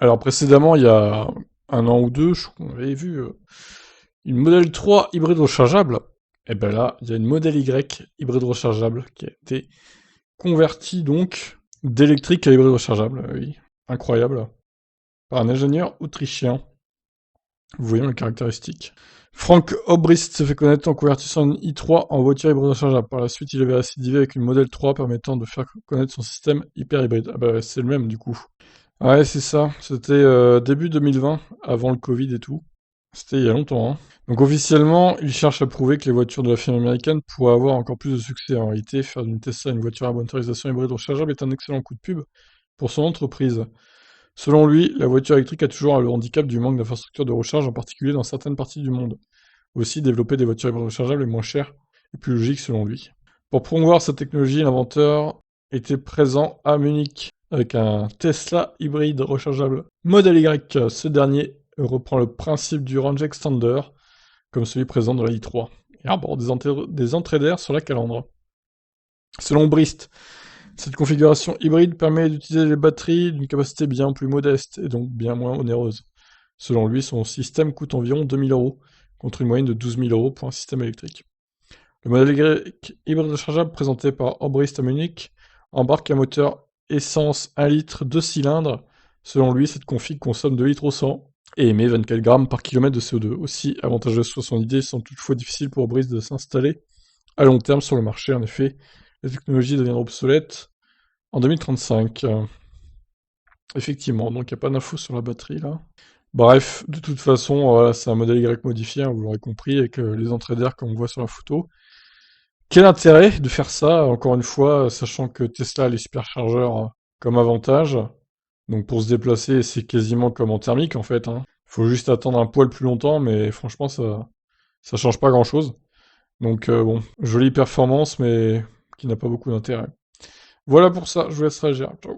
Alors précédemment, il y a un an ou deux, on avait vu une Model 3 hybride rechargeable. Et ben là, il y a une Model Y hybride rechargeable qui a été convertie donc d'électrique à hybride rechargeable. Oui, incroyable. Par un ingénieur autrichien. Vous voyez les caractéristiques. Frank Obrist s'est fait connaître en convertissant une i3 en voiture hybride rechargeable. Par la suite, il avait récidivé avec une Model 3 permettant de faire connaître son système hyper hybride. Ah bah c'est le même du coup. Ouais, c'est ça. C'était début 2020, avant le Covid et tout. C'était il y a longtemps, hein. Donc officiellement, il cherche à prouver que les voitures de la firme américaine pourraient avoir encore plus de succès. En réalité, faire d'une Tesla une voiture à motorisation hybride rechargeable est un excellent coup de pub pour son entreprise. Selon lui, la voiture électrique a toujours le handicap du manque d'infrastructures de recharge, en particulier dans certaines parties du monde. Aussi, développer des voitures hybrides rechargeables est moins cher et plus logique selon lui. Pour promouvoir sa technologie, l'inventeur était présent à Munich avec un Tesla hybride rechargeable Model Y. Ce dernier reprend le principe du range extender, comme celui présent dans la i3, et arbore des entrées d'air sur la calandre. Selon Brist, cette configuration hybride permet d'utiliser les batteries d'une capacité bien plus modeste et donc bien moins onéreuse. Selon lui, son système coûte environ 2000 euros, contre une moyenne de 12 000 euros pour un système électrique. Le modèle Y hybride rechargeable présenté par Obrist à Munich embarque un moteur essence 1 litre 2 cylindres. Selon lui, cette config consomme 2 litres au 100 et émet 24 grammes par kilomètre de CO2. Aussi avantageuse soit son idée, il semble toutefois difficile pour Obrist de s'installer à long terme sur le marché. En effet, la technologie deviendra obsolète en 2035. Effectivement, donc il n'y a pas d'infos sur la batterie là. Bref, de toute façon, voilà, c'est un modèle Y modifié, hein, vous l'aurez compris, avec les entrées d'air comme on voit sur la photo. Quel intérêt de faire ça, encore une fois, sachant que Tesla a les superchargeurs comme avantage. Donc pour se déplacer, c'est quasiment comme en thermique en fait, hein. Faut juste attendre un poil plus longtemps, mais franchement, ça change pas grand-chose. Donc bon, jolie performance, mais qui n'a pas beaucoup d'intérêt. Voilà pour ça, je vous laisse réagir. Ciao.